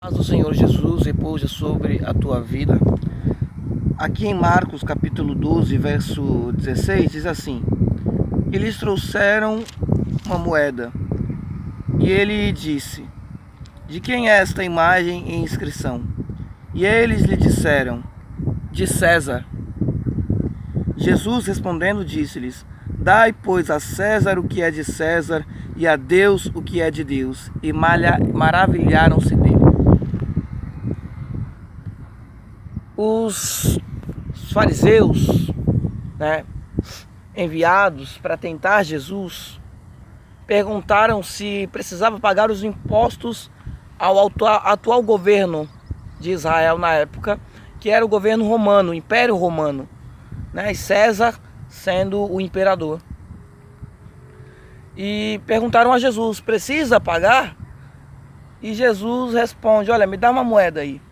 Paz do Senhor Jesus repouse sobre a tua vida. Aqui em Marcos capítulo 12, verso 16, diz assim: E lhes trouxeram uma moeda, e ele disse: De quem é esta imagem e inscrição? E eles lhe disseram: De César. Jesus respondendo disse-lhes: Dai, pois, a César o que é de César, e a Deus o que é de Deus. E maravilharam-se dele. Os fariseus, enviados para tentar Jesus, perguntaram se precisava pagar os impostos ao atual governo de Israel na época, que era o governo romano, o Império Romano, e César sendo o imperador. E perguntaram a Jesus: precisa pagar? E Jesus responde: olha, me dá uma moeda aí.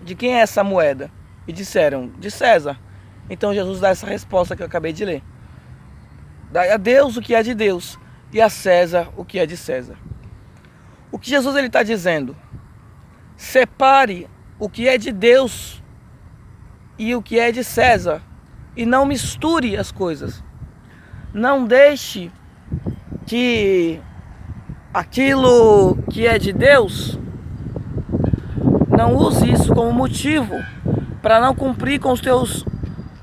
De quem é essa moeda? E disseram: de César. Então Jesus dá essa resposta que eu acabei de ler: dai a Deus o que é de Deus, e a César o que é de César. O que Jesus está dizendo? Separe o que é de Deus e o que é de César, e não misture as coisas. Não deixe que aquilo que é de Deus, não use isso como motivo para não cumprir com os teus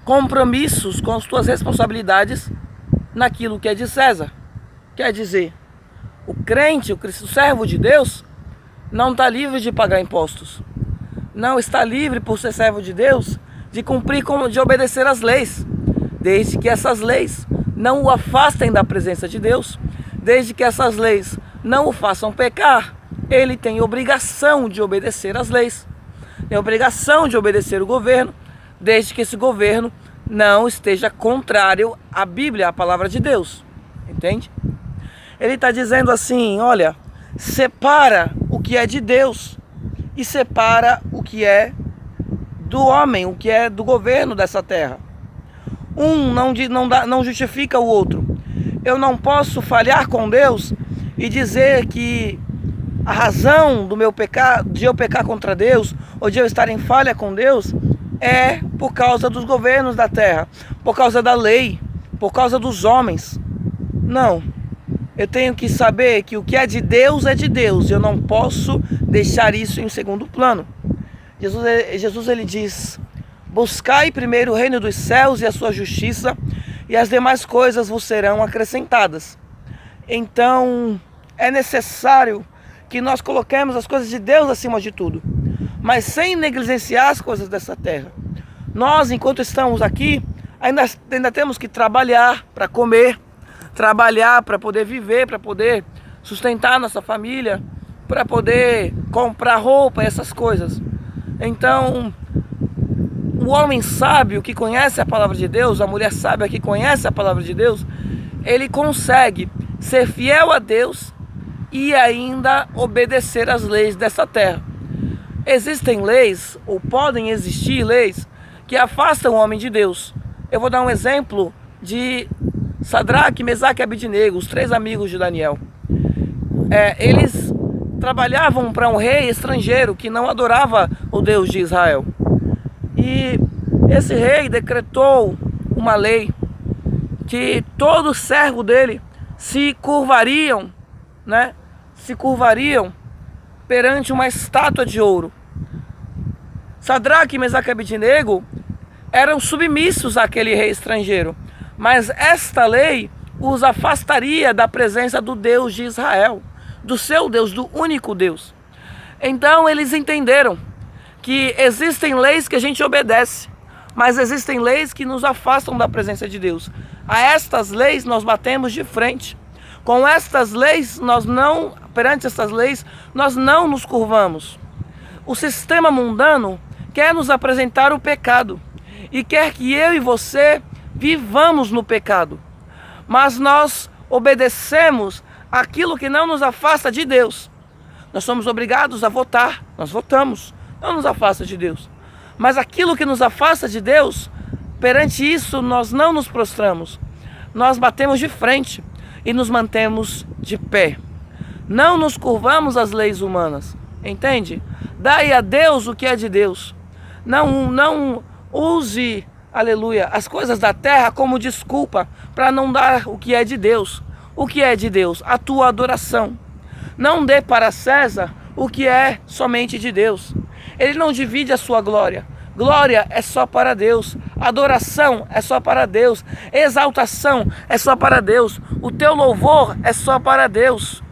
compromissos, com as tuas responsabilidades naquilo que é de César. Quer dizer, o crente, o servo de Deus, não está livre de pagar impostos. Não está livre, por ser servo de Deus, de cumprir, de obedecer às leis, desde que essas leis não o afastem da presença de Deus, desde que essas leis não o façam pecar. Ele tem obrigação de obedecer às leis, tem obrigação de obedecer o governo, desde que esse governo não esteja contrário à Bíblia, à palavra de Deus. Entende? Ele está dizendo assim: olha, separa o que é de Deus e separa o que é do homem, o que é do governo dessa terra. Um não justifica o outro. Eu não posso falhar com Deus e dizer que a razão do meu pecado, de eu pecar contra Deus, ou de eu estar em falha com Deus, é por causa dos governos da terra, por causa da lei, por causa dos homens. Não. Eu tenho que saber que o que é de Deus, eu não posso deixar isso em segundo plano. Jesus ele diz: buscai primeiro o reino dos céus e a sua justiça, e as demais coisas vos serão acrescentadas. Então é necessário que nós coloquemos as coisas de Deus acima de tudo, mas sem negligenciar as coisas dessa terra. Nós, enquanto estamos aqui, ainda temos que trabalhar para comer, trabalhar para poder viver, para poder sustentar nossa família, para poder comprar roupa, essas coisas. Então, o homem sábio que conhece a palavra de Deus, a mulher sábia que conhece a palavra de Deus, ele consegue ser fiel a Deus e ainda obedecer às leis dessa terra. Existem leis, ou podem existir leis, que afastam o homem de Deus. Eu vou dar um exemplo de Sadraque, Mesaque e Abednego, os 3 amigos de Daniel. Eles trabalhavam para um rei estrangeiro que não adorava o Deus de Israel. E esse rei decretou uma lei que todo servo dele se curvariam perante uma estátua de ouro. Sadraque, Mesaque e Abednego eram submissos àquele rei estrangeiro, mas esta lei os afastaria da presença do Deus de Israel, do seu Deus, do único Deus. Então eles entenderam que existem leis que a gente obedece, mas existem leis que nos afastam da presença de Deus. A estas leis nós batemos de frente. Com estas leis, perante estas leis, nós não nos curvamos. O sistema mundano quer nos apresentar o pecado e quer que eu e você vivamos no pecado. Mas nós obedecemos aquilo que não nos afasta de Deus. Nós somos obrigados a votar, nós votamos, não nos afasta de Deus. Mas aquilo que nos afasta de Deus, perante isso nós não nos prostramos. Nós batemos de frente e nos mantemos de pé. Não nos curvamos às leis humanas. Entende? Dai a Deus o que é de Deus. Não use, aleluia, as coisas da terra como desculpa para não dar o que é de Deus. O que é de Deus? A tua adoração. Não dê para César o que é somente de Deus. Ele não divide a sua glória. Glória é só para Deus. Adoração é só para Deus. Exaltação é só para Deus. O teu louvor é só para Deus.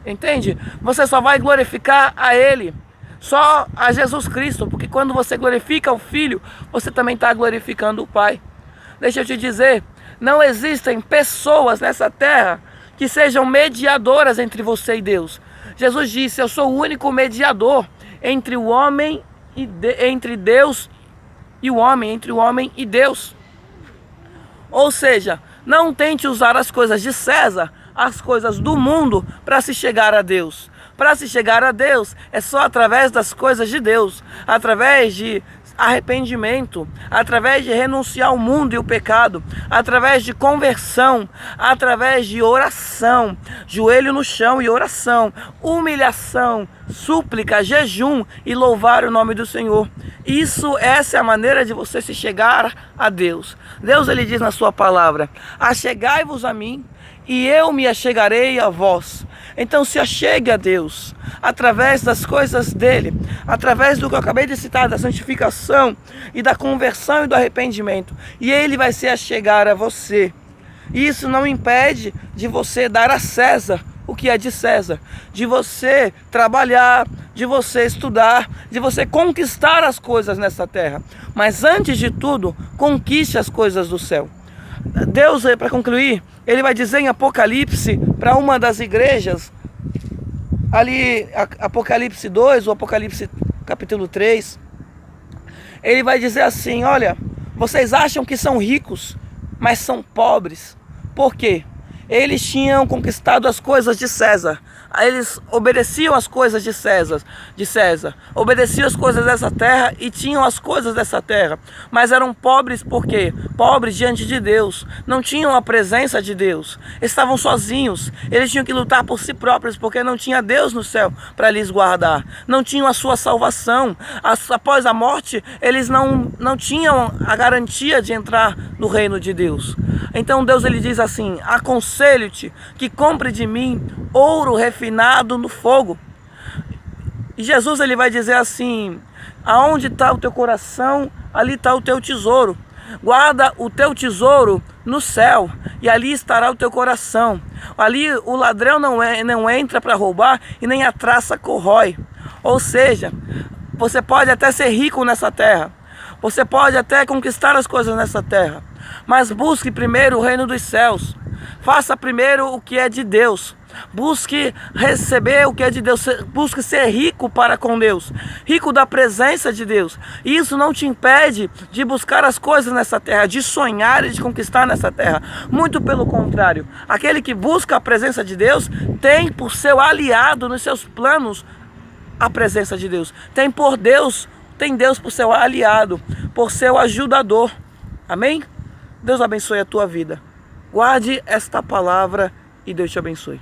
Entende? Você só vai glorificar a Ele. Só a Jesus Cristo. Porque quando você glorifica o Filho, você também está glorificando o Pai. Deixa eu te dizer, não existem pessoas nessa terra que sejam mediadoras entre você e Deus. Jesus disse, eu sou o único mediador entre o homem e entre Deus e o homem, entre o homem e Deus. Ou seja, não tente usar as coisas de César, as coisas do mundo, para se chegar a Deus. Para se chegar a Deus é só através das coisas de Deus, através de arrependimento, através de renunciar ao mundo e o pecado, através de conversão, através de oração, joelho no chão e oração, humilhação, súplica, jejum e louvar o nome do Senhor. Essa é a maneira de você se chegar a Deus. Deus, ele diz na sua palavra, achegai-vos a mim e eu me achegarei a vós. Então se achegue a Deus, através das coisas dele, através do que eu acabei de citar, da santificação e da conversão e do arrependimento. E ele vai se achegar a você. Isso não impede de você dar a César o que é de César, de você trabalhar, de você estudar, de você conquistar as coisas nessa terra. Mas antes de tudo, conquiste as coisas do céu. Deus, para concluir, ele vai dizer em Apocalipse, para uma das igrejas, ali, Apocalipse 2, ou Apocalipse capítulo 3, ele vai dizer assim, olha, vocês acham que são ricos, mas são pobres. Por quê? Eles tinham conquistado as coisas de César. Eles obedeciam as coisas de César, obedeciam as coisas dessa terra e tinham as coisas dessa terra, mas eram pobres. Por quê? Pobres diante de Deus, não tinham a presença de Deus, estavam sozinhos, eles tinham que lutar por si próprios, porque não tinha Deus no céu para lhes guardar, não tinham a sua salvação. Após a morte, eles não tinham a garantia de entrar no reino de Deus. Então Deus, ele diz assim, aconselho-te que compre de mim ouro refinado no fogo. E Jesus, ele vai dizer assim, aonde está o teu coração, ali está o teu tesouro. Guarda o teu tesouro no céu, e ali estará o teu coração. Ali o ladrão não entra para roubar, e nem a traça corrói. Ou seja, você pode até ser rico nessa terra, você pode até conquistar as coisas nessa terra, mas busque primeiro o reino dos céus. Faça primeiro o que é de Deus. Busque receber o que é de Deus. Busque ser rico para com Deus, rico da presença de Deus. Isso não te impede de buscar as coisas nessa terra, de sonhar e de conquistar nessa terra. Muito pelo contrário, aquele que busca a presença de Deus tem por seu aliado nos seus planos a presença de Deus. Tem Deus por seu aliado, por seu ajudador. Amém? Deus abençoe a tua vida. Guarde esta palavra e Deus te abençoe.